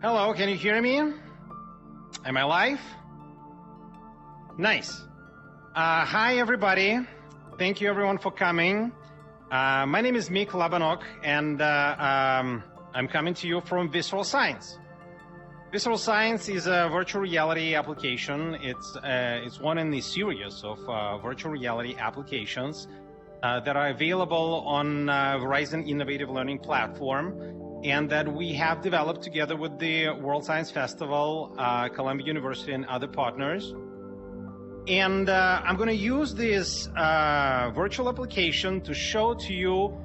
Hello, can you hear me? Am I live? Nice. Hi, everybody. Thank you, everyone, for coming. My name is Mick Labanok, and I'm coming to you from Visceral Science. Visceral Science is a virtual reality application. It's one in the series of virtual reality applications that are available on Verizon Innovative Learning Platform, and that we have developed together with the World Science Festival, Columbia University, and other partners. And I'm going to use this virtual application to show to you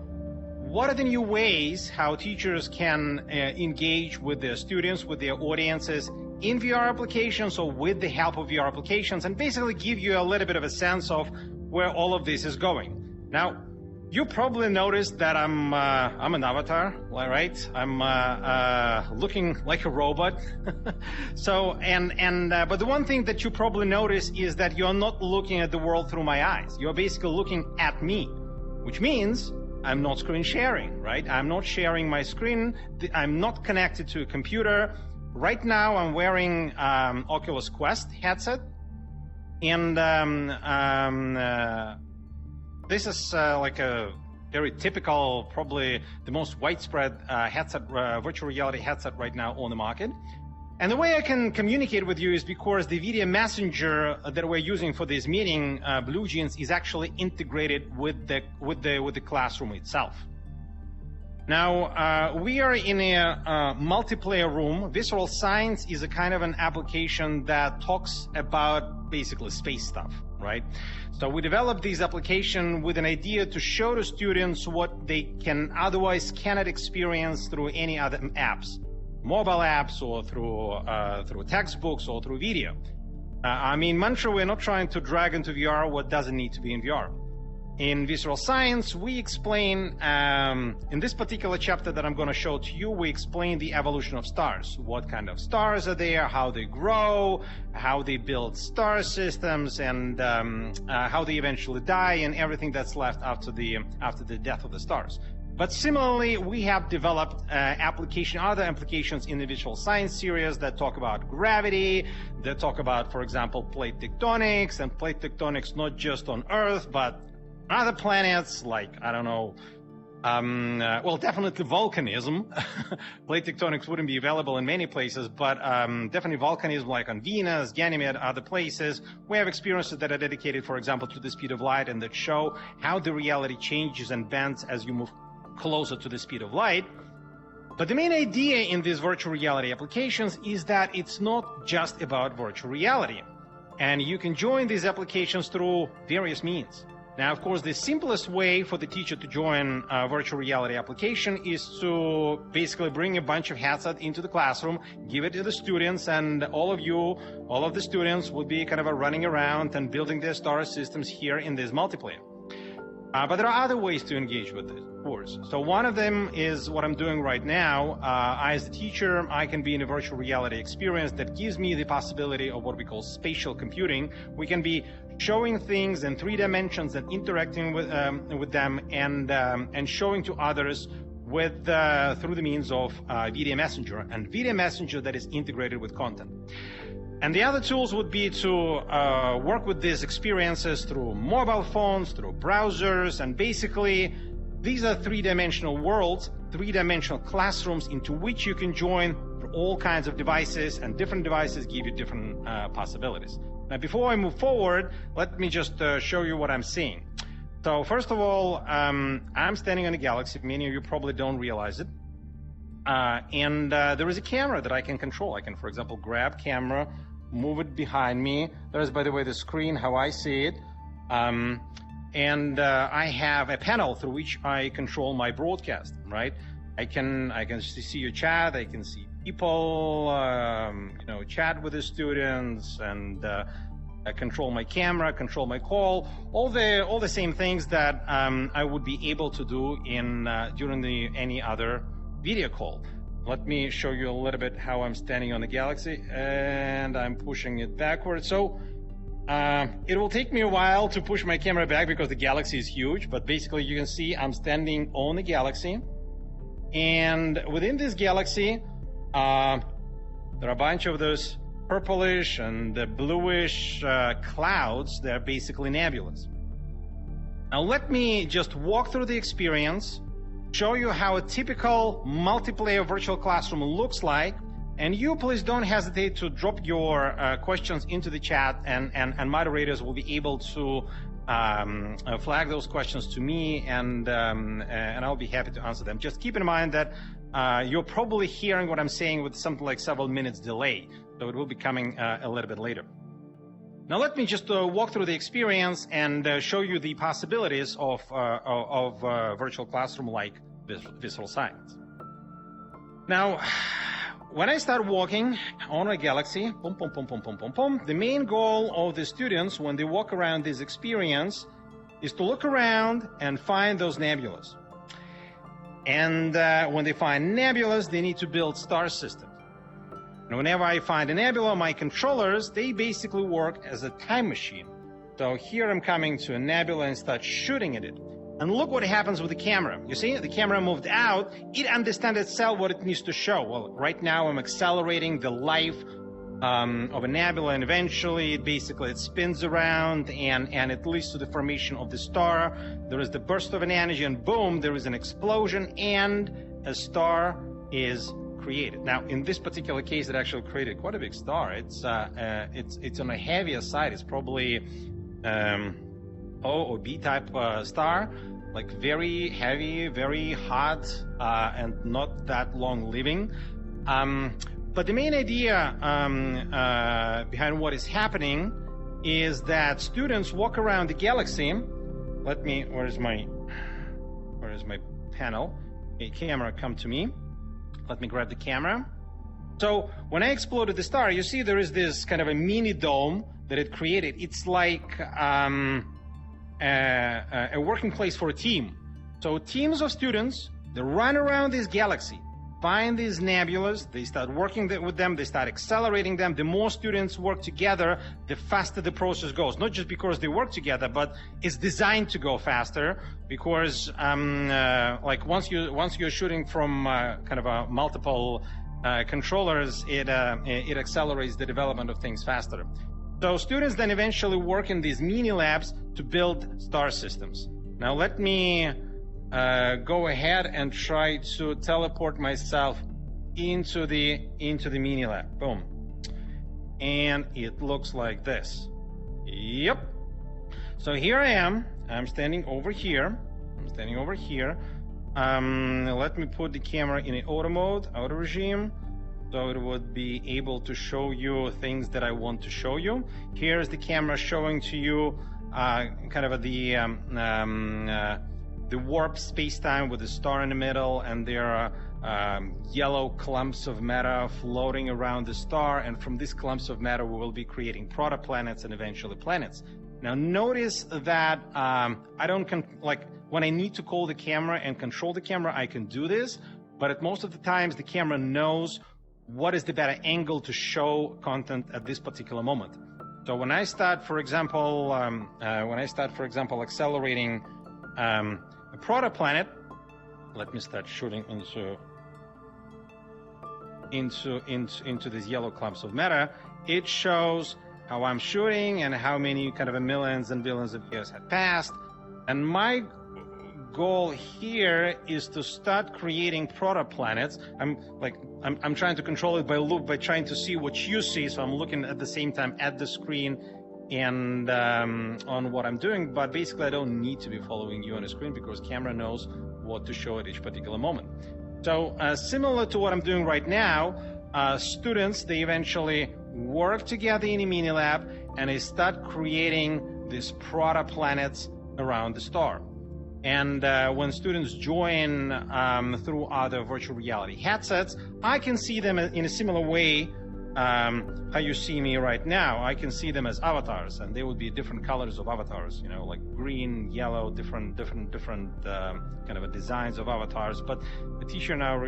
what are the new ways how teachers can engage with their students, with their audiences in VR applications or with the help of VR applications, and basically give you a little bit of a sense of where all of this is going. Now, you probably noticed that I'm an avatar, right? I'm looking like a robot. But the one thing that you probably notice is that you're not looking at the world through my eyes. You're basically looking at me, which means I'm not screen sharing, right? I'm not sharing my screen. I'm not connected to a computer. Right now, I'm wearing Oculus Quest headset, and this is like a very typical, probably the most widespread headset, virtual reality headset right now on the market. And the way I can communicate with you is because the video messenger that we're using for this meeting, BlueJeans, is actually integrated with the classroom itself. Now, we are in a multiplayer room. Visceral Science is a kind of an application that talks about basically space stuff, right? So we developed this application with an idea to show to students what they can otherwise cannot experience through any other apps, mobile apps, or through textbooks or through video. I mean, mantra, we're not trying to drag into VR what doesn't need to be in VR. In Visceral Science, we explain, in this particular chapter that I'm going to show to you, we explain the evolution of stars. What kind of stars are there, how they grow, how they build star systems, and how they eventually die, and everything that's left after the death of the stars. But similarly, we have developed other applications in the Visceral Science series that talk about gravity, that talk about, for example, plate tectonics, and plate tectonics not just on Earth, but other planets, like, I don't know, well, definitely volcanism. Plate tectonics wouldn't be available in many places, but definitely volcanism, like on Venus, Ganymede, other places. We have experiences that are dedicated, for example, to the speed of light, and that show how the reality changes and bends as you move closer to the speed of light. But the main idea in these virtual reality applications is that it's not just about virtual reality. And you can join these applications through various means. Now, of course, the simplest way for the teacher to join a virtual reality application is to basically bring a bunch of headsets into the classroom, give it to the students, and all of the students will be kind of running around and building their star systems here in this multiplayer. But there are other ways to engage with this, of course. So one of them is what I'm doing right now. As a teacher, I can be in a virtual reality experience that gives me the possibility of what we call spatial computing. We can be showing things in 3 dimensions and interacting with them, and showing to others through the means of video messenger, and video messenger that is integrated with content. And the other tools would be to work with these experiences through mobile phones, through browsers, and basically these are 3-dimensional worlds, 3-dimensional classrooms into which you can join for all kinds of devices, and different devices give you different possibilities. Now, before I move forward, let me just show you what I'm seeing. So first of all, I'm standing on a galaxy. Many of you probably don't realize it. And there is a camera that I can control. I can, for example, grab camera, move it behind me. There's, by the way, the screen, how I see it. And I have a panel through which I control my broadcast, right? I can see your chat. I can see people, chat with the students, and I control my camera, control my call, all the same things that I would be able to do during any other video call. Let me show you a little bit how I'm standing on the galaxy, and I'm pushing it backwards. So it will take me a while to push my camera back because the galaxy is huge, but basically you can see I'm standing on the galaxy, and within this galaxy There are a bunch of those purplish and bluish clouds. They're basically nebulas. Now let me just walk through the experience, show you how a typical multiplayer virtual classroom looks like, and you please don't hesitate to drop your questions into the chat, and moderators will be able to flag those questions to me, and I'll be happy to answer them. Just keep in mind that you're probably hearing what I'm saying with something like several minutes delay, so it will be coming a little bit later. Now let me just walk through the experience and show you the possibilities of virtual classroom like Visceral Science. Now, when I start walking on a galaxy, boom, boom, boom, boom, boom, boom, boom, the main goal of the students when they walk around this experience is to look around and find those nebulas. And when they find nebulas, they need to build star systems. And whenever I find a nebula, my controllers, they basically work as a time machine. So here I'm coming to a nebula and start shooting at it. And look what happens with the camera. You see, the camera moved out. It understands itself what it needs to show. Well, right now I'm accelerating the life of a nebula, and eventually it spins around and it leads to the formation of the star. There is the burst of an energy, and boom, there is an explosion, and a star is created. Now, in this particular case, it actually created quite a big star. It's on a heavier side. It's probably O or B type star, like very heavy, very hot, and not that long living. But the main idea behind what is happening is that students walk around the galaxy. Where is my panel? A camera, come to me. Let me grab the camera. So when I exploded the star, you see there is this kind of a mini dome that it created. It's like a working place for a team. So teams of students, they run around this galaxy, find these nebulas, they start working with them, they start accelerating them. The more students work together, the faster the process goes. Not just because they work together, but it's designed to go faster, because like once you're shooting from kind of a multiple controllers, it accelerates the development of things faster. So students then eventually work in these mini labs to build star systems. Now let me go ahead and try to teleport myself into the mini lab. Boom. And it looks like this. Yep. So here I am. I'm standing over here. Let me put the camera in an auto regime, so it would be able to show you things that I want to show you. Here's the camera showing to you kind of the warp space-time with the star in the middle, and there are yellow clumps of matter floating around the star, and from these clumps of matter we will be creating protoplanets and eventually planets. Now notice that I don't when I need to call the camera and control the camera, I can do this, but at most of the times the camera knows what is the better angle to show content at this particular moment. So when I start, for example, accelerating a protoplanet, let me start shooting into these yellow clumps of matter. It shows how I'm shooting and how many kind of millions and billions of years had passed. And my goal here is to start creating protoplanets. I'm trying to control it by trying to see what you see. So I'm looking at the same time at the screen and on what I'm doing. But basically, I don't need to be following you on the screen because camera knows what to show at each particular moment. So similar to what I'm doing right now, students, they eventually work together in a mini lab and they start creating these protoplanets around the star. And when students join through other virtual reality headsets, I can see them in a similar way how you see me right now. I can see them as avatars, and they would be different colors of avatars, you know, like green, yellow, different kind of designs of avatars. But the teacher now,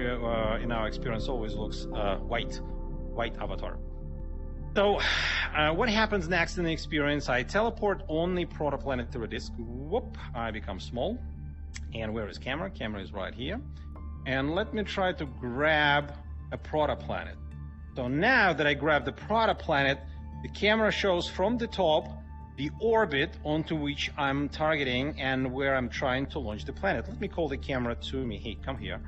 in our experience, always looks white avatar. So what happens next in the experience? I teleport on the protoplanet through a disk. Whoop, I become small. And where is camera? Camera is right here. And let me try to grab a protoplanet. So now that I grab the protoplanet, the camera shows from the top the orbit onto which I'm targeting and where I'm trying to launch the planet. Let me call the camera to me. Hey, come here.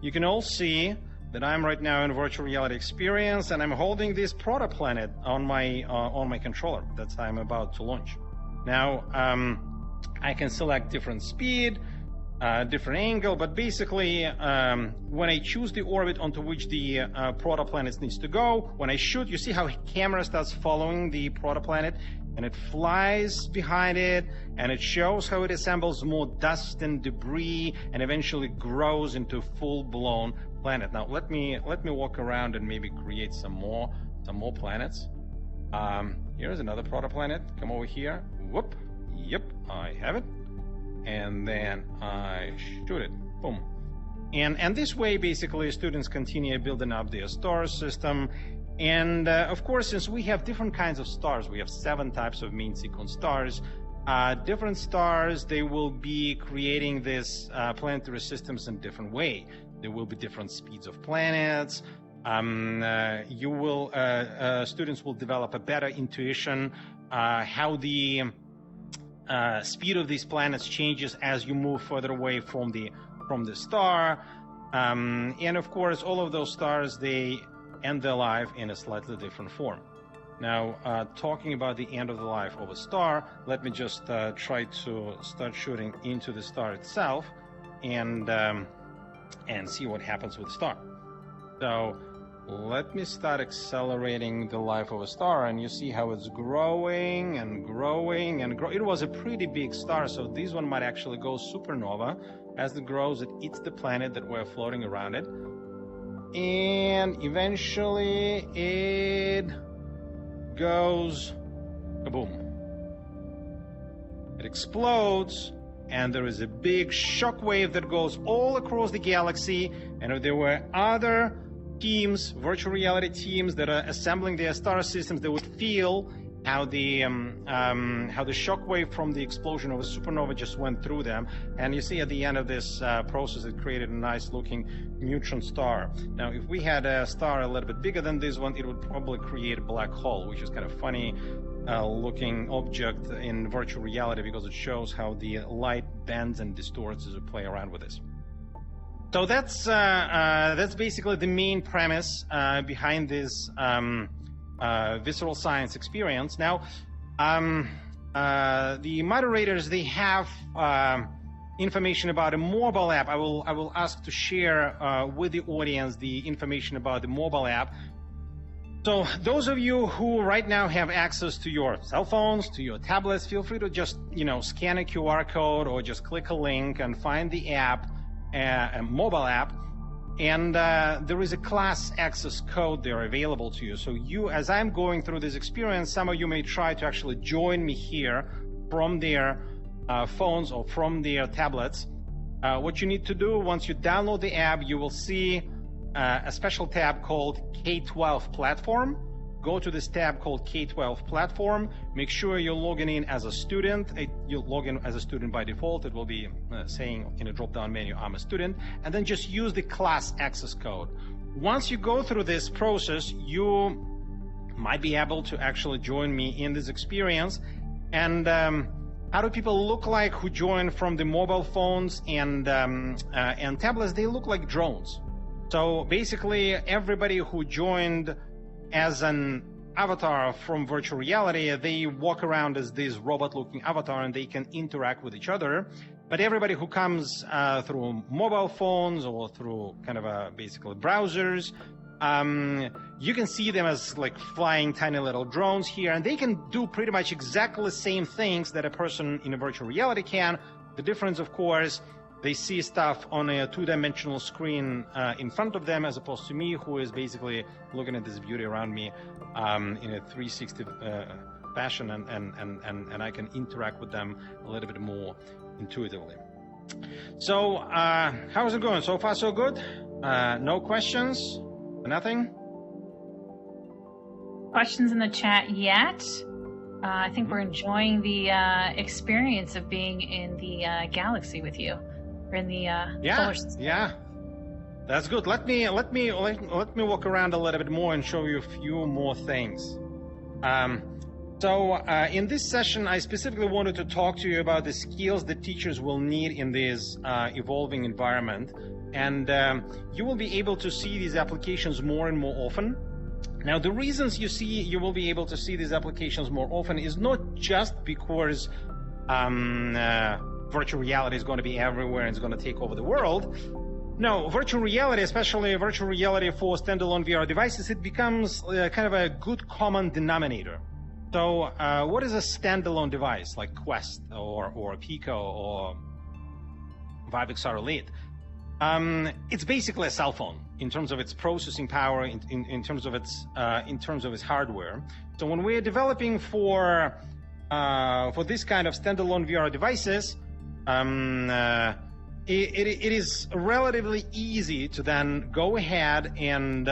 You can all see that I'm right now in virtual reality experience, and I'm holding this protoplanet on my controller that I'm about to launch. Now, I can select different speed, different angle, but basically, when I choose the orbit onto which the protoplanet needs to go, when I shoot, you see how the camera starts following the protoplanet, and it flies behind it, and it shows how it assembles more dust and debris, and eventually grows into full-blown planet. Now, let me walk around and maybe create some more planets. Here's another protoplanet. Come over here. Whoop. Yep, I have it. And then I shoot it. Boom. And this way, basically, students continue building up their star system. And of course, since we have different kinds of stars, we have 7 types of main sequence stars. Different stars, they will be creating this planetary systems in different way. There will be different speeds of planets. Students will develop a better intuition how the speed of these planets changes as you move further away from the star, and of course all of those stars, they end their life in a slightly different form. Now, talking about the end of the life of a star, let me just try to start shooting into the star itself and see what happens with the star. So let me start accelerating the life of a star, and you see how it's growing and growing and growing. It was a pretty big star, so this one might actually go supernova. As it grows, it eats the planet that we're floating around it, and eventually it goes kaboom. It explodes, and there is a big shock wave that goes all across the galaxy, and if there were other teams, virtual reality teams that are assembling their star systems, they would feel how the shockwave from the explosion of a supernova just went through them. And you see at the end of this process, it created a nice looking neutron star. Now, if we had a star a little bit bigger than this one, it would probably create a black hole, which is kind of funny looking object in virtual reality because it shows how the light bends and distorts as we play around with this. So that's basically the main premise behind this visceral science experience. Now, the moderators, they have information about a mobile app. I will ask to share with the audience the information about the mobile app. So those of you who right now have access to your cell phones, to your tablets, feel free to just scan a QR code or just click a link and find the app. A mobile app, and there is a class access code there available to you. So you, as I'm going through this experience, some of you may try to actually join me here from their phones or from their tablets. What you need to do, once you download the app, you will see a special tab called K-12 Platform. Go to this tab called K-12 Platform. Make sure you're logging in as a student. You'll log in as a student by default. It will be saying in a drop-down menu, I'm a student. And then just use the class access code. Once you go through this process, you might be able to actually join me in this experience. And how do people look like who join from the mobile phones and tablets? They look like drones. So basically, everybody who joined as an avatar from virtual reality, they walk around as this robot-looking avatar and they can interact with each other. But everybody who comes through mobile phones or through kind of basically browsers, you can see them as like flying tiny little drones here, and they can do pretty much exactly the same things that a person in a virtual reality can. The difference, of course, they see stuff on a 2-dimensional screen in front of them, as opposed to me, who is basically looking at this beauty around me in a 360 fashion, and I can interact with them a little bit more intuitively. So, how's it going? So far, so good? No questions? Nothing? Questions in the chat yet? I think we're enjoying the experience of being in the galaxy with you. Or in the solar system. Yeah. That's good. Let me walk around a little bit more and show you a few more things. In this session, I specifically wanted to talk to you about the skills that teachers will need in this evolving environment, and you will be able to see these applications more and more often. Now, the reasons you will be able to see these applications more often is not just because virtual reality is going to be everywhere and it's going to take over the world. No, virtual reality, especially virtual reality for standalone VR devices, it becomes kind of a good common denominator. So what is a standalone device like Quest or Pico or Vive XR Elite? It's basically a cell phone in terms of its processing power, in terms of its hardware. So when we're developing for this kind of standalone VR devices, it is relatively easy to then go ahead and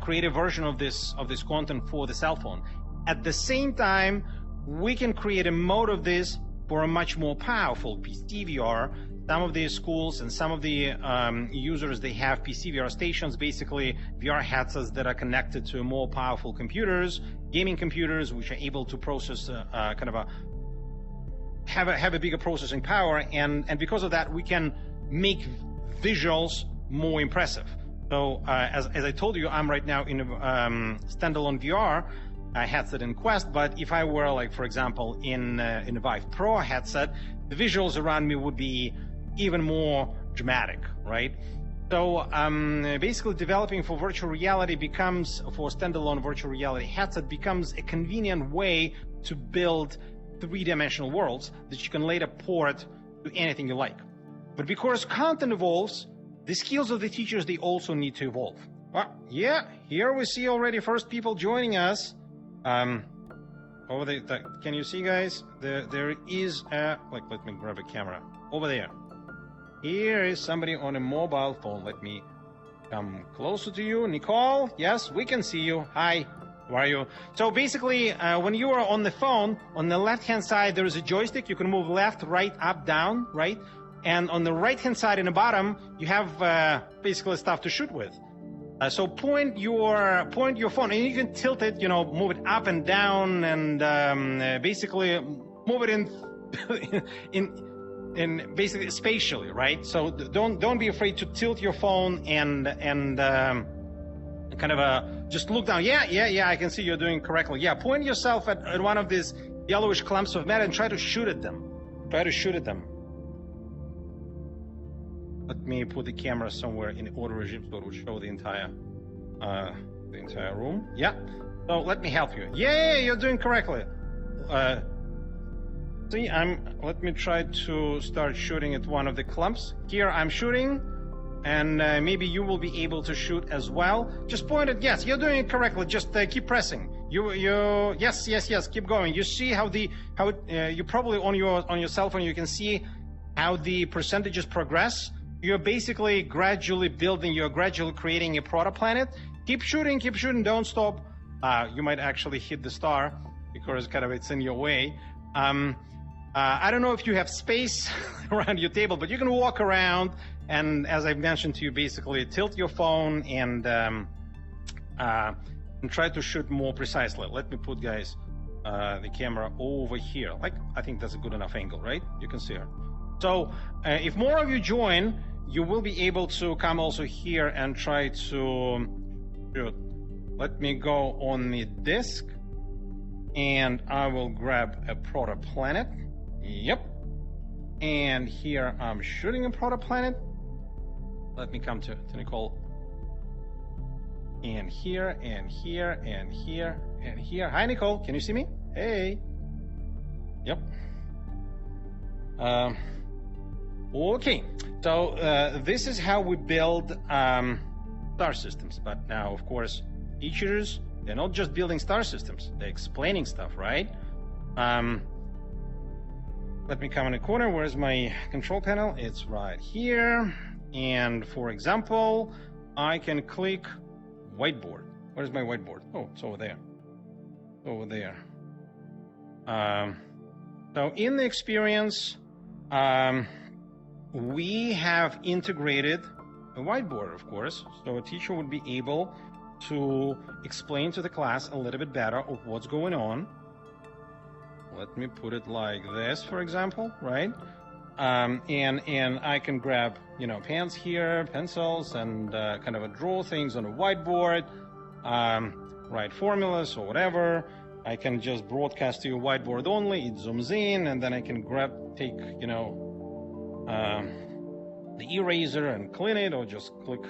create a version of this content for the cell phone. At the same time, we can create a mode of this for a much more powerful PC VR. Some of the schools and some of the users, they have PC VR stations, basically VR headsets that are connected to more powerful computers, gaming computers, which are able to process have a bigger processing power, and because of that, we can make visuals more impressive. So as I told you, I'm right now in a standalone VR headset in Quest, but if I were, like, for example, in a Vive Pro headset, the visuals around me would be even more dramatic, right? So basically developing for virtual reality for standalone virtual reality headset becomes a convenient way to build three-dimensional worlds that you can later port to anything you like. But because content evolves, the skills of the teachers, they also need to evolve. Well, yeah, here we see already first people joining us. Over there, can you see, guys? There is let me grab a camera. Over there. Here is somebody on a mobile phone. Let me come closer to you. Nicole, yes, we can see you. Hi, how are you? So basically, when you are on the phone, on the left-hand side, there is a joystick. You can move left, right, up, down, right? And on the right-hand side in the bottom, you have basically stuff to shoot with. So point your phone, and you can tilt it, move it up and down, and basically move it in basically spatially, right? So don't be afraid to tilt your phone and kind of just look down. Yeah, I can see you're doing correctly. Yeah, point yourself at one of these yellowish clumps of matter and try to shoot at them. Let me put the camera somewhere in auto regime so it will show the entire room. Yeah. So let me help you. Yeah, you're doing correctly. See, let me try to start shooting at one of the clumps. Here I'm shooting, and maybe you will be able to shoot as well. Just point it. Yes, you're doing it correctly. Just keep pressing. Yes. Keep going. You see how you probably on your cell phone you can see how the percentages progress. You're basically gradually building. You're gradually creating a protoplanet. Keep shooting. Don't stop. You might actually hit the star because it's in your way. I don't know if you have space around your table, but you can walk around and, as I've mentioned to you, basically tilt your phone and try to shoot more precisely. Let me put, guys, the camera over here. I think that's a good enough angle, right? You can see her. So if more of you join, you will be able to come also here and try to shoot. Let me go on the disk, and I will grab a protoplanet. Yep. And here I'm shooting a protoplanet. Let me come to Nicole. And here, and here, and here, and here. Hi, Nicole. Can you see me? Hey. Yep. Okay. So this is how we build star systems. But now, of course, teachers, they're not just building star systems. They're explaining stuff, right? Let me come in the corner. Where's my control panel? It's right here. And for example, I can click whiteboard. Where's my whiteboard? Oh, it's over there. Over there. So in the experience, we have integrated a whiteboard, of course, so a teacher would be able to explain to the class a little bit better of what's going on. Let me put it like this, for example, right? And I can grab, pens here, pencils, and kind of draw things on a whiteboard, write formulas or whatever. I can just broadcast to your whiteboard only. It zooms in, and then I can take, the eraser and clean it, or just click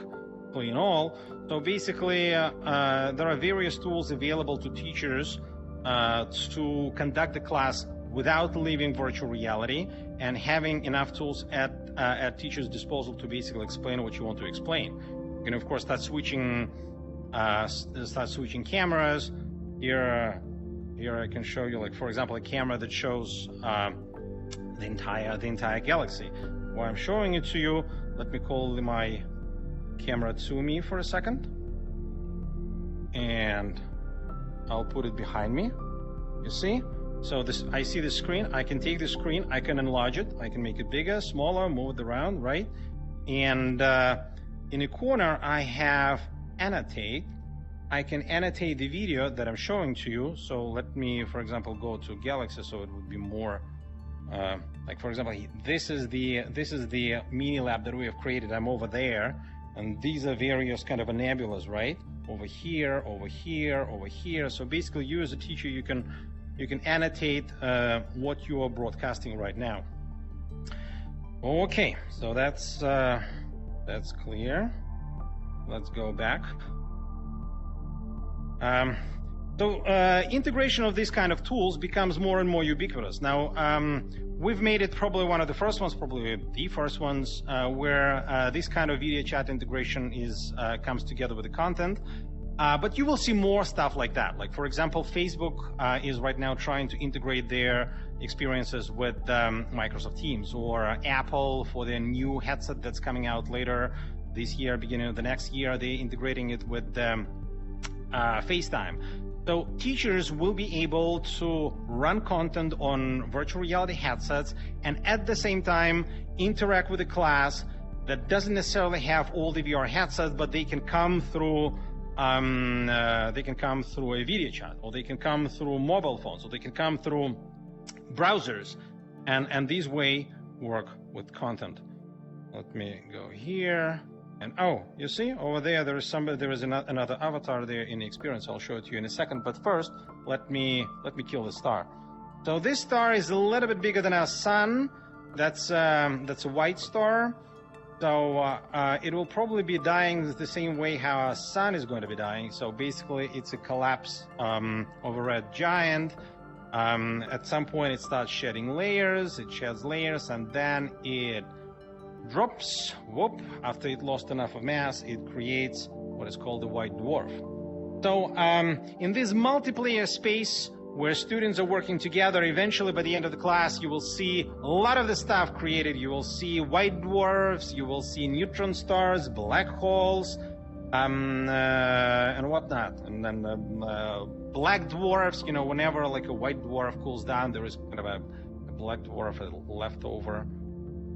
clean all. So basically, there are various tools available to teachers to conduct the class without leaving virtual reality, and having enough tools at teachers' disposal to basically explain what you want to explain. You can, of course, start switching cameras. Here I can show you, like, for example, a camera that shows the entire galaxy. While I'm showing it to you, let me call my camera to me for a second, and I'll put it behind me. You see? So I see the screen. I can take the screen, I can enlarge it, I can make it bigger, smaller, move it around, right? And in a corner, I have annotate. I can annotate the video that I'm showing to you. So let me, for example, go to Galaxy, so it would be more like, for example, this is the mini lab that we have created. I'm over there, and these are various kind of nebulas, right? Over here, over here, over here. So basically, you as a teacher, you can annotate what you are broadcasting right now. Okay, so that's clear. Let's go back. So integration of these kind of tools becomes more and more ubiquitous. Now, we've made it probably one of the first ones, probably the first ones, where this kind of video chat integration comes together with the content. But you will see more stuff like that. Like, for example, Facebook is right now trying to integrate their experiences with Microsoft Teams, or Apple for their new headset that's coming out later this year, beginning of the next year, they're integrating it with FaceTime. So teachers will be able to run content on virtual reality headsets and at the same time interact with the class that doesn't necessarily have all the VR headsets, but they can come through a video chat, or they can come through mobile phones, or they can come through browsers, and these way work with content. Let me go here, and you see over there is another avatar there in the experience. I'll show it to you in a second, but first let me kill the star. So this star is a little bit bigger than our sun. That's a white star. So it will probably be dying the same way how our sun is going to be dying. So basically, it's a collapse of a red giant. At some point, it starts shedding layers. It sheds layers, and then it drops. Whoop! After it lost enough of mass, it creates what is called a white dwarf. So in this multiplayer space where students are working together, eventually by the end of the class, you will see a lot of the stuff created. You will see white dwarfs, you will see neutron stars, black holes, and whatnot. And then black dwarfs, whenever like a white dwarf cools down, there is kind of a black dwarf left over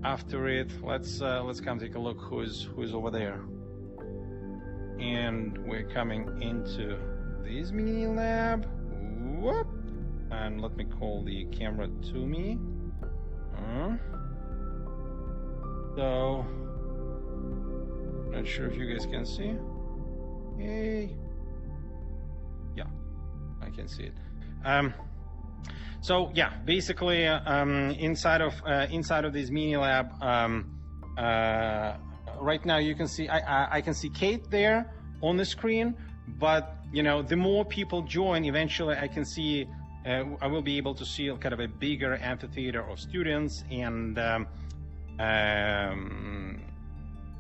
after it. Let's come take a look who's over there. And we're coming into this mini lab. Whoop. And let me call the camera to me. So, not sure if you guys can see. Yay. Yeah, I can see it. So yeah, basically inside of this mini lab, right now you can see I can see Kate there on the screen, but the more people join, eventually I can see I will be able to see kind of a bigger amphitheater of students, and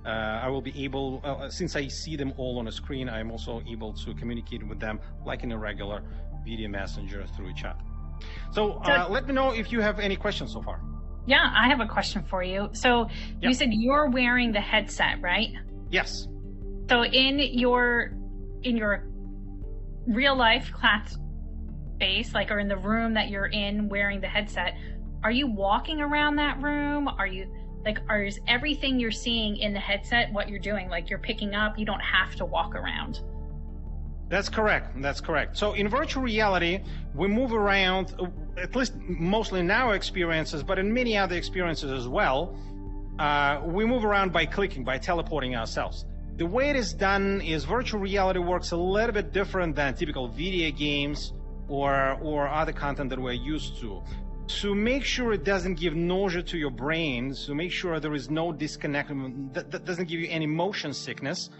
I will be able, since I see them all on a screen, I'm also able to communicate with them like in a regular video messenger through chat. So let me know if you have any questions so far. Yeah, I have a question for you. So you said you're wearing the headset, right? Yes. So in your real life class space, or in the room that you're in wearing the headset, are you walking around that room? Are you Like, is everything you're seeing in the headset what you're doing? Like, you're picking up, you don't have to walk around. That's correct. That's correct. So in virtual reality, we move around, at least mostly in our experiences, but in many other experiences as well. We move around by clicking, by teleporting ourselves. The way it is done is virtual reality works a little bit different than typical video games or other content that we're used to. To make sure it doesn't give nausea to your brain, to make sure there is no disconnect, that doesn't give you any motion sickness,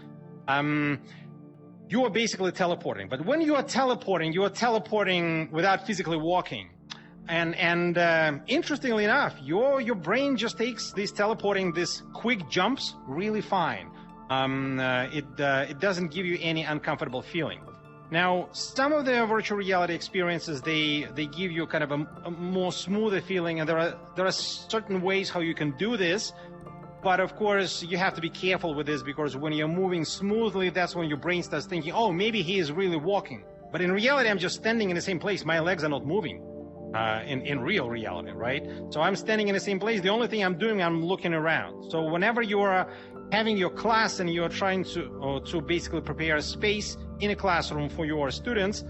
you are basically teleporting. But when you are teleporting without physically walking. And interestingly enough, your brain just takes these quick jumps really fine. It doesn't give you any uncomfortable feeling. Now, some of the virtual reality experiences, they give you kind of a more smoother feeling, and there are certain ways how you can do this. But of course, you have to be careful with this, because when you're moving smoothly, that's when your brain starts thinking, oh, maybe he is really walking. But in reality, I'm just standing in the same place. My legs are not moving in real reality, right? So I'm standing in the same place. The only thing I'm doing, I'm looking around. So whenever you are having your class and you're trying to basically prepare a space in a classroom for your students,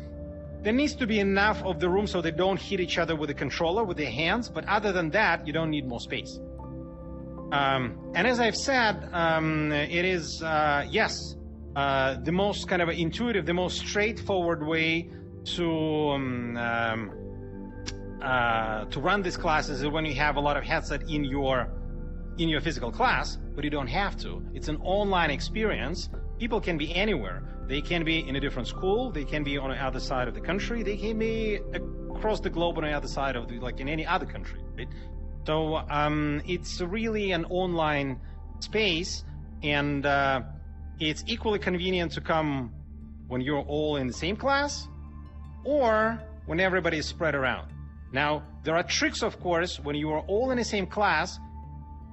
there needs to be enough of the room so they don't hit each other with the controller, with their hands. But other than that, you don't need more space. And as I've said, it is, yes, the most kind of intuitive, the most straightforward way to run these classes is when you have a lot of headset in your physical class, but you don't have to. It's an online experience. People can be anywhere. They can be in a different school. They can be on the other side of the country. They can be across the globe on the other side of like in any other country, right? So it's really an online space, and it's equally convenient to come when you're all in the same class or when everybody is spread around. Now, there are tricks, of course, when you are all in the same class.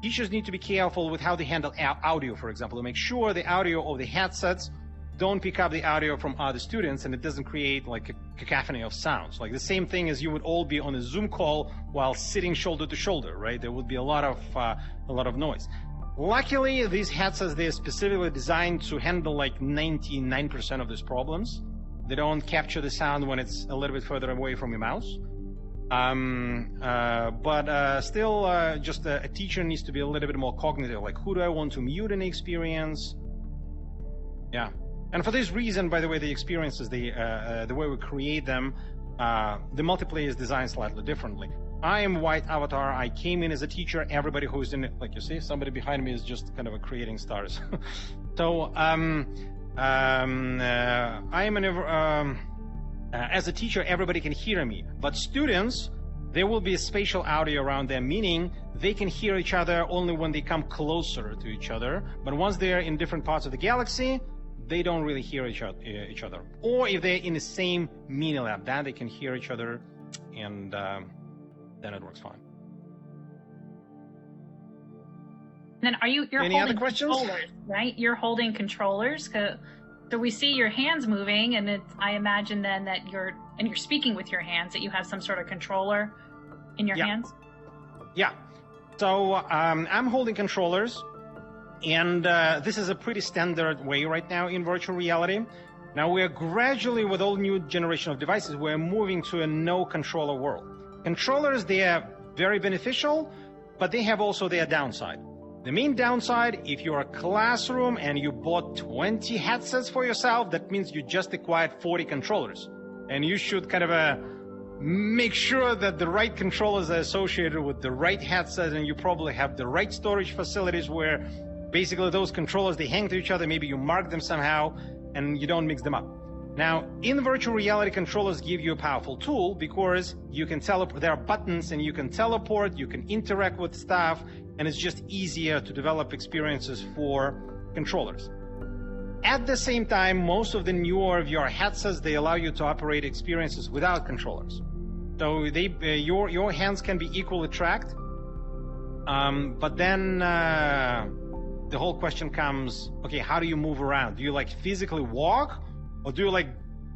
Teachers need to be careful with how they handle audio, for example, to make sure the audio of the headsets don't pick up the audio from other students, and it doesn't create like a cacophony of sounds. Like the same thing as you would all be on a Zoom call while sitting shoulder to shoulder, right? There would be a lot of noise. Luckily, these headsets, they're specifically designed to handle like 99% of these problems. They don't capture the sound when it's a little bit further away from your mouse. But still, just a teacher needs to be a little bit more cognitive, like who do I want to mute in the experience? Yeah. And for this reason, by the way, the experiences, the way we create them, the multiplayer is designed slightly differently. I am white avatar. I came in as a teacher. Everybody who's in it, like you see, somebody behind me is just kind of creating stars. So I am as a teacher, everybody can hear me. But students, there will be a spatial audio around them, meaning they can hear each other only when they come closer to each other. But once they're in different parts of the galaxy, they don't really hear each other. Or if they're in the same mini lab, then they can hear each other, and then it works fine. Then you're Any holding other questions? Controllers, right? You're holding controllers. So we see your hands moving, and I imagine then that you're speaking with your hands, that you have some sort of controller in your hands. Yeah. So I'm holding controllers. And this is a pretty standard way right now in virtual reality. Now we are gradually, with all new generation of devices, we're moving to a no controller world. Controllers, they are very beneficial, but they have also their downside. The main downside, if you're a classroom and you bought 20 headsets for yourself, that means you just acquired 40 controllers. And you should kind of make sure that the right controllers are associated with the right headsets, and you probably have the right storage facilities where basically those controllers, they hang to each other. Maybe you mark them somehow and you don't mix them up. Now, in virtual reality, controllers give you a powerful tool because you can teleport. There are buttons and you can teleport, you can interact with stuff, and it's just easier to develop experiences for controllers. At the same time, most of the newer VR headsets, they allow you to operate experiences without controllers. So your hands can be equally tracked, but then the whole question comes, okay, how do you move around? Do you like physically walk, or do you like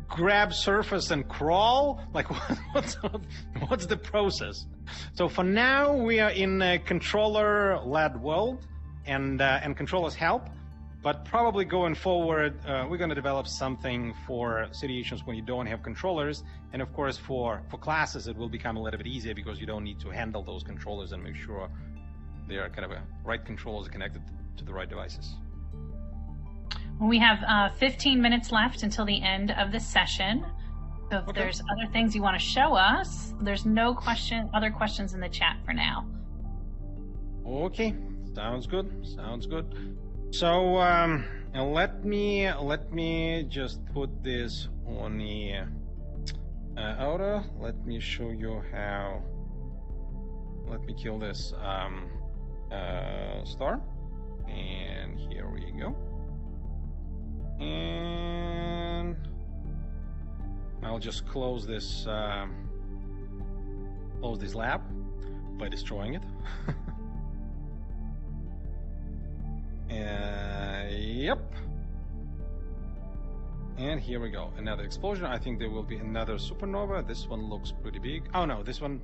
grab surface and crawl? Like, what's the process? So for now, we are in a controller-led world, and controllers help. But probably going forward, we're going to develop something for situations when you don't have controllers. And of course, for classes, it will become a little bit easier because you don't need to handle those controllers and make sure they are kind of right controllers connected to the right devices. Well, we have 15 minutes left until the end of the session. So if there's other things you want to show us, there's no other questions in the chat for now. Okay, sounds good. Sounds good. So let me just put this on the outer. Let me show you how. Let me kill this star, and here we go. And I'll just close this lab by destroying it. Yep. And here we go. Another explosion. I think there will be another supernova. This one looks pretty big. Oh no, this one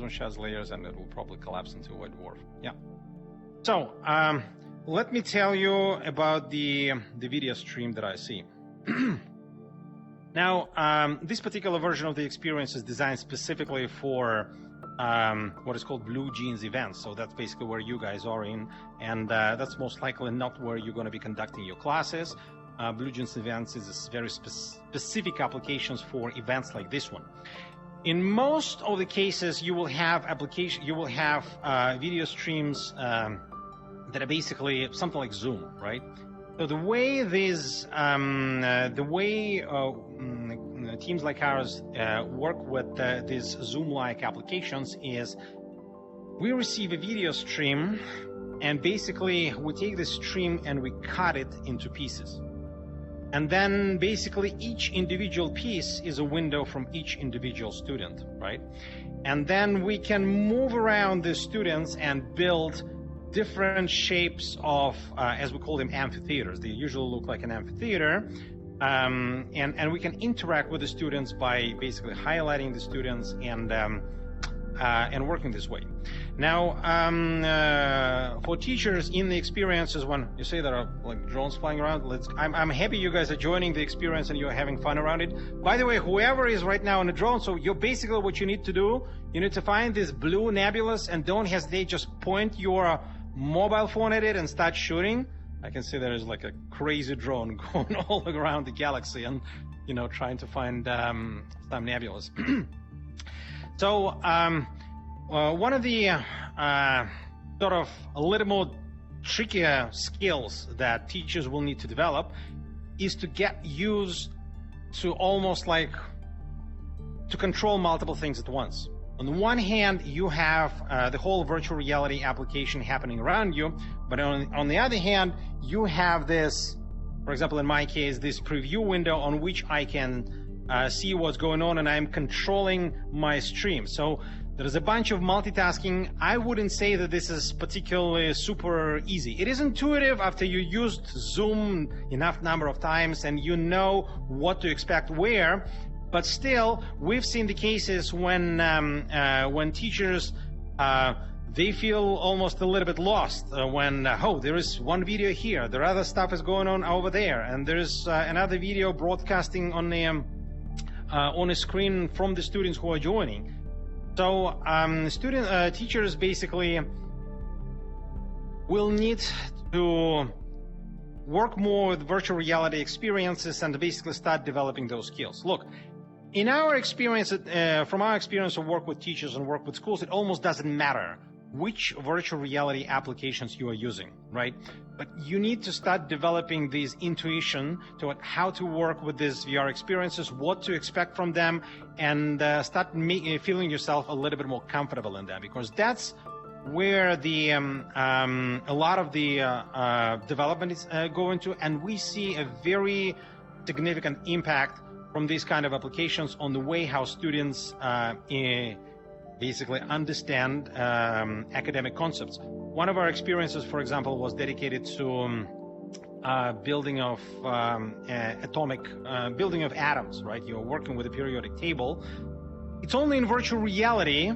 sheds layers, and it will probably collapse into a white dwarf. Yeah. So let me tell you about the video stream that I see. Now, this particular version of the experience is designed specifically for what is called Blue Jeans events. So that's basically where you guys are in, and that's most likely not where you're going to be conducting your classes. Blue Jeans events is very specific applications for events like this one. In most of the cases, you will have video streams that are basically something like Zoom, right? So the way teams like ours work with these Zoom-like applications is we receive a video stream, and basically we take the stream and we cut it into pieces. And then basically each individual piece is a window from each individual student, right? And then we can move around the students and build different shapes of, as we call them, amphitheaters. They usually look like an amphitheater. And we can interact with the students by basically highlighting the students and working this way. Now, for teachers in the experiences, when you say there are like drones flying around, I'm happy you guys are joining the experience and you're having fun around it. By the way, whoever is right now on the drone, so you're basically what you need to do, you need to find this blue nebulous and don't hesitate, just point your mobile phone at it and start shooting. I can see there is like a crazy drone going all around the galaxy and, you know, trying to find some nebulas. So one of the sort of a little more trickier skills that teachers will need to develop is to get used to almost like to control multiple things at once. On the one hand, you have the whole virtual reality application happening around you, but on the other hand, you have this, for example, in my case, this preview window on which I can see what's going on, and I'm controlling my stream. So there's a bunch of multitasking. I wouldn't say that this is particularly super easy. It is intuitive after you used Zoom enough number of times and you know what to expect where. But still, we've seen the cases when teachers they feel almost a little bit lost when there is one video here, there other stuff is going on over there, and there's another video broadcasting on a screen from the students who are joining. So teachers basically will need to work more with virtual reality experiences and basically start developing those skills. Look, in our experience, from our experience of work with teachers and work with schools, it almost doesn't matter which virtual reality applications you are using, right? But you need to start developing this intuition to how to work with these VR experiences, what to expect from them, and start feeling yourself a little bit more comfortable in them, because that's where the a lot of the development is going to, and we see a very significant impact from these kind of applications on the way how students basically understand academic concepts. One of our experiences, for example, was dedicated to building of building of atoms, right? You're working with a periodic table. It's only in virtual reality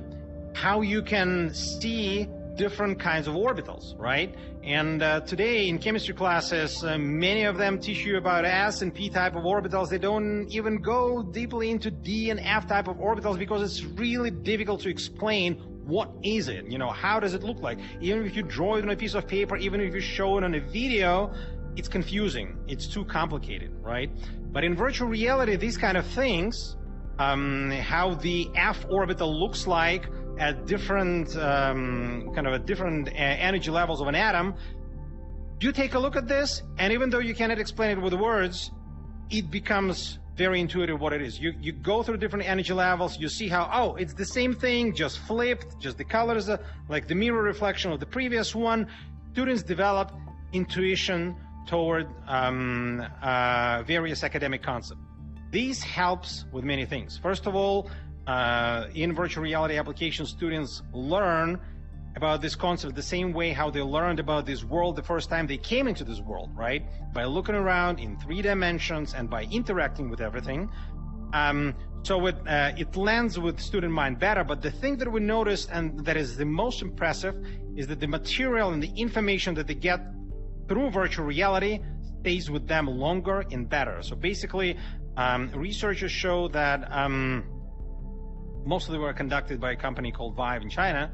how you can see different kinds of orbitals, right? And today in chemistry classes, many of them teach you about S and P type of orbitals. They don't even go deeply into D and F type of orbitals because it's really difficult to explain what is it, how does it look like? Even if you draw it on a piece of paper, even if you show it on a video, it's confusing. It's too complicated, right? But in virtual reality, these kind of things, how the F orbital looks like at different different energy levels of an atom, you take a look at this, and even though you cannot explain it with words, it becomes very intuitive what it is. You go through different energy levels, you see how, it's the same thing, just flipped, just the colors are like the mirror reflection of the previous one. Students develop intuition toward various academic concepts. This helps with many things. First of all, in virtual reality applications, students learn about this concept the same way how they learned about this world the first time they came into this world, right? By looking around in 3 dimensions and by interacting with everything. So it lands with student mind better. But the thing that we noticed, and that is the most impressive, is that the material and the information that they get through virtual reality stays with them longer and better. So basically, researchers show that most of them were conducted by a company called Vive in China,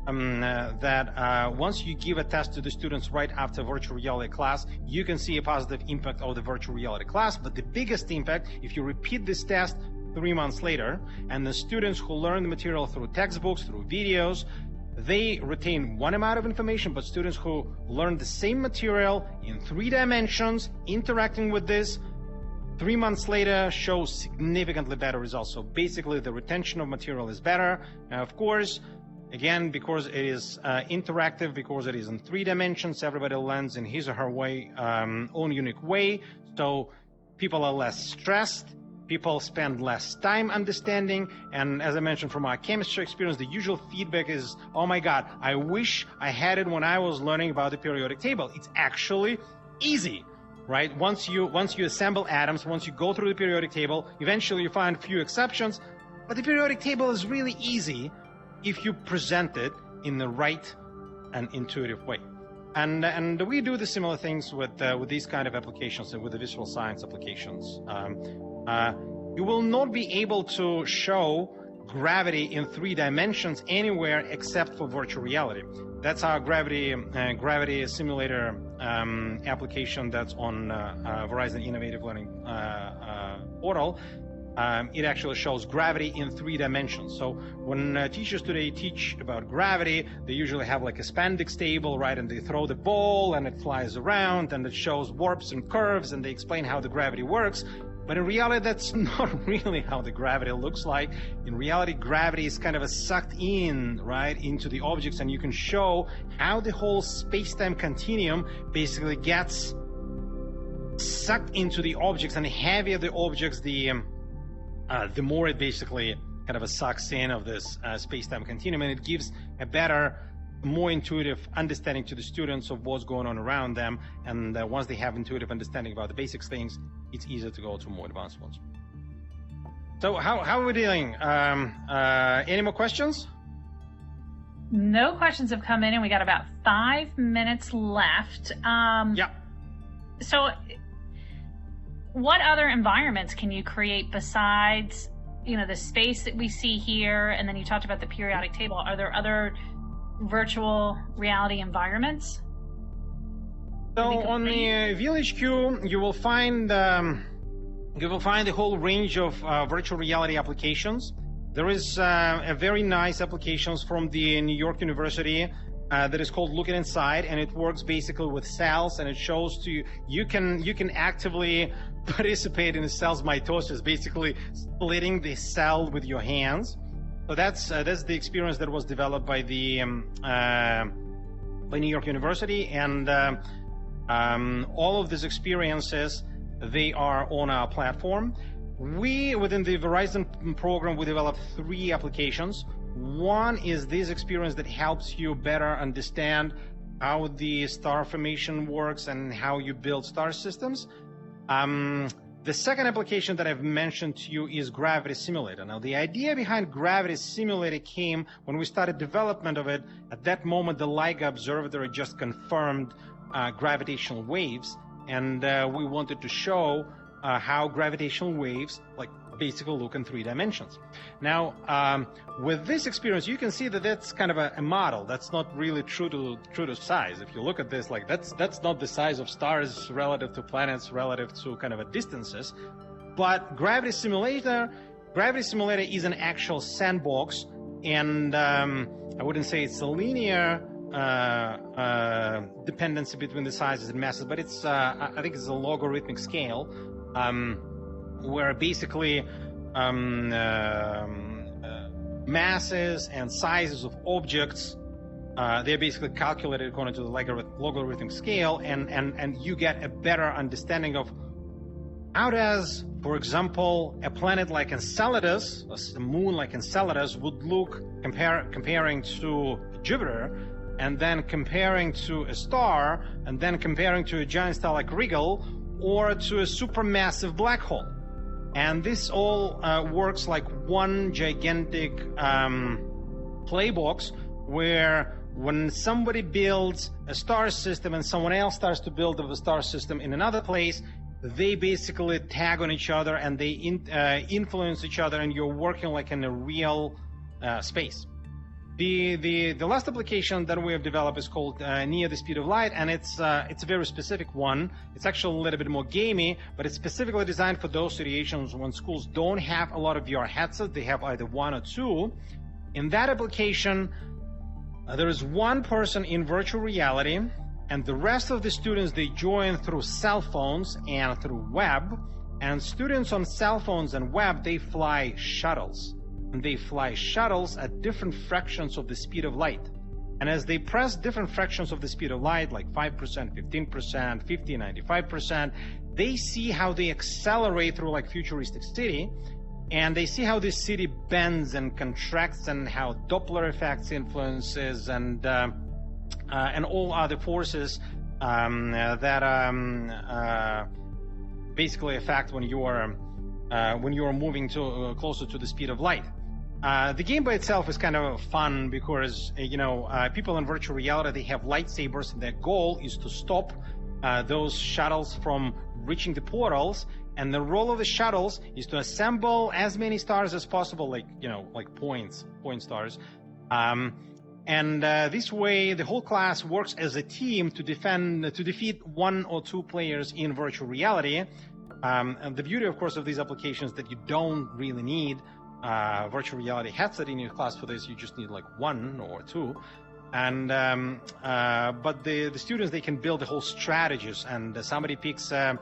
that once you give a test to the students right after virtual reality class, you can see a positive impact of the virtual reality class. But the biggest impact, if you repeat this test 3 months later, and the students who learn the material through textbooks, through videos, they retain one amount of information, but students who learn the same material in 3 dimensions, interacting with this, 3 months later show significantly better results. So basically the retention of material is better. Now, of course, again, because it is interactive, because it is in 3 dimensions, everybody learns in his or her way, own unique way. So people are less stressed, people spend less time understanding. And as I mentioned from our chemistry experience, the usual feedback is, oh my God, I wish I had it when I was learning about the periodic table. It's actually easy. Right? Once you assemble atoms, once you go through the periodic table, eventually you find a few exceptions, but the periodic table is really easy if you present it in the right and intuitive way. And we do the similar things with these kind of applications and with the visual science applications. You will not be able to show gravity in 3 dimensions anywhere except for virtual reality. That's our gravity simulator application that's on Verizon Innovative Learning portal. It actually shows gravity in 3 dimensions. So when teachers today teach about gravity, they usually have like a spandex table, right? And they throw the ball and it flies around and it shows warps and curves and they explain how the gravity works. But in reality, that's not really how the gravity looks like. In reality, gravity is kind of sucked in, right, into the objects, and you can show how the whole space-time continuum basically gets sucked into the objects, and the heavier the objects, the more it basically kind of sucks in of this space-time continuum, and it gives a better, more intuitive understanding to the students of what's going on around them. And once they have intuitive understanding about the basic things, it's easier to go to more advanced ones. So how are we doing? Any more questions? No questions have come in, and we got about 5 minutes left. Yeah. So what other environments can you create besides, the space that we see here? And then you talked about the periodic table. Are there other virtual reality environments? So on the VLHQ, you will find the whole range of virtual reality applications. There is a very nice applications from the New York University that is called Looking Inside, and it works basically with cells, and it shows to you can actively participate in the cell's mitosis, basically splitting the cell with your hands. So that's the experience that was developed by the by New York University, and all of these experiences, they are on our platform. We, within the Verizon program, we developed 3 applications. One is this experience that helps you better understand how the star formation works and how you build star systems. The second application that I've mentioned to you is Gravity Simulator. Now, the idea behind Gravity Simulator came when we started development of it. At that moment, the LIGO Observatory just confirmed gravitational waves, and we wanted to show how gravitational waves basically look in 3 dimensions. Now, with this experience, you can see that that's kind of a model. That's not really true to size. If you look at this, that's not the size of stars relative to planets, relative to kind of a distances. But Gravity Simulator is an actual sandbox, and I wouldn't say it's a linear dependency between the sizes and masses, but it's I think it's a logarithmic scale. Where basically masses and sizes of objects, they're basically calculated according to the logarithmic scale, and you get a better understanding of how does, for example, a planet like Enceladus, a moon like Enceladus would look comparing to Jupiter, and then comparing to a star, and then comparing to a giant star like Rigel, or to a supermassive black hole. And this all works like one gigantic playbox, where when somebody builds a star system and someone else starts to build a star system in another place, they basically tag on each other and they influence each other, and you're working like in a real space. The last application that we have developed is called Near the Speed of Light, and it's a very specific one. It's actually a little bit more gamey, but it's specifically designed for those situations when schools don't have a lot of VR headsets. They have either 1 or 2. In that application, there is one person in virtual reality, and the rest of the students, they join through cell phones and through web. And students on cell phones and web, they fly shuttles. And they fly shuttles at different fractions of the speed of light. And as they press different fractions of the speed of light, like 5%, 15%, 50, 95%, they see how they accelerate through like futuristic city, and they see how this city bends and contracts, and how Doppler effects influences, and all other forces that basically affect when you are moving closer to the speed of light. The game by itself is kind of fun because people in virtual reality, they have lightsabers, and their goal is to stop those shuttles from reaching the portals. And the role of the shuttles is to assemble as many stars as possible, like point stars. This way, the whole class works as a team to defeat 1 or 2 players in virtual reality. And the beauty, of course, of these applications is that you don't really need virtual reality headset in your class for this. You just need like 1 or 2. And but the students, they can build the whole strategies, and somebody picks a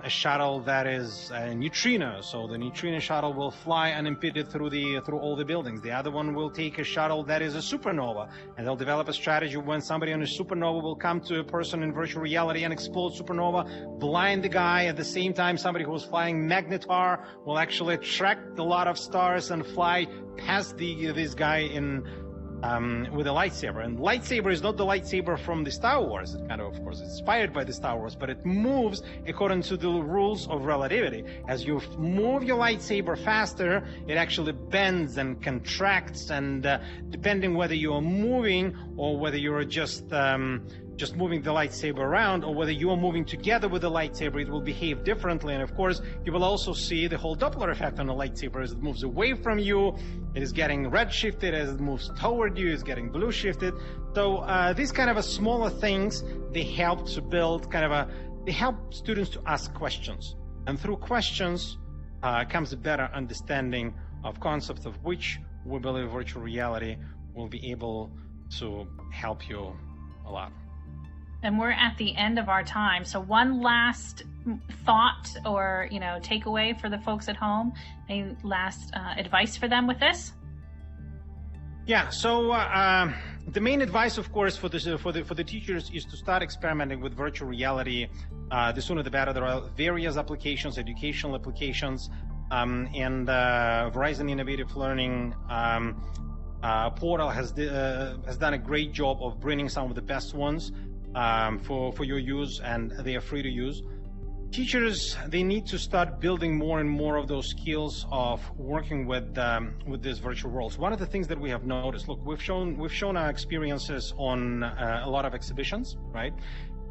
shuttle that is a neutrino, so the neutrino shuttle will fly unimpeded through all the buildings. The other one will take a shuttle that is a supernova, and they'll develop a strategy when somebody on a supernova will come to a person in virtual reality and explode supernova, blind the guy. At the same time, somebody who was flying magnetar will actually attract a lot of stars and fly past this guy in with a lightsaber. And lightsaber is not the lightsaber from the Star Wars. It kind of course, inspired by the Star Wars, but it moves according to the rules of relativity. As you move your lightsaber faster, it actually bends and contracts, and depending whether you are moving or whether you are just moving the lightsaber around, or whether you are moving together with the lightsaber, it will behave differently. And of course, you will also see the whole Doppler effect on the lightsaber. As it moves away from you, it is getting red shifted. As it moves toward you, it's getting blue shifted. So these kind of smaller things, they help to build they help students to ask questions. And through questions comes a better understanding of concepts, of which we believe virtual reality will be able to help you a lot. And we're at the end of our time. So one last thought or takeaway for the folks at home. Any last advice for them with this? Yeah. So the main advice, of course, for the teachers is to start experimenting with virtual reality. The sooner the better. There are various applications, educational applications, and Verizon Innovative Learning Portal has done a great job of bringing some of the best ones for your use, and they are free to use. Teachers, they need to start building more and more of those skills of working with these virtual worlds. One of the things that we have noticed, look, we've shown our experiences on a lot of exhibitions, right?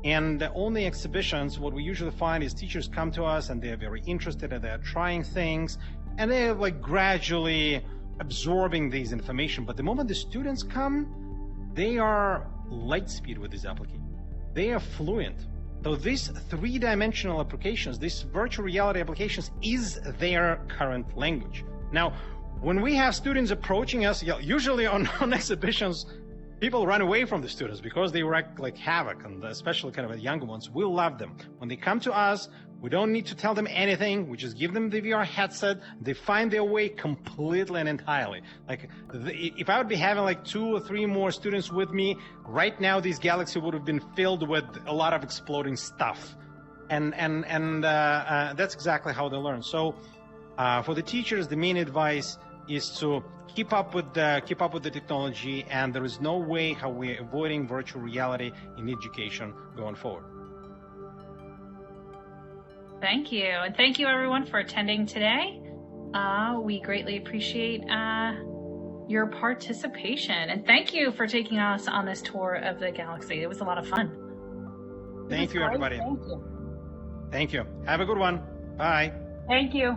And on the exhibitions, what we usually find is teachers come to us and they're very interested and they're trying things and they're like gradually absorbing these information. But the moment the students come, they are light speed with these applications. They are fluent. So these three-dimensional applications, these virtual reality applications, is their current language. Now, when we have students approaching us, usually on exhibitions, people run away from the students because they wreak like havoc, and especially kind of the younger ones. We love them. When they come to us, we don't need to tell them anything. We just give them the VR headset. They find their way completely and entirely. Like, if I would be having like 2 or 3 more students with me, right now this galaxy would have been filled with a lot of exploding stuff. And that's exactly how they learn. So for the teachers, the main advice is to keep up with the technology, and there is no way how we're avoiding virtual reality in education going forward. Thank you. And thank you everyone for attending today. We greatly appreciate your participation. And thank you for taking us on this tour of the galaxy. It was a lot of fun. Thank you, everybody. Thank you. Thank you. Have a good one. Bye. Thank you.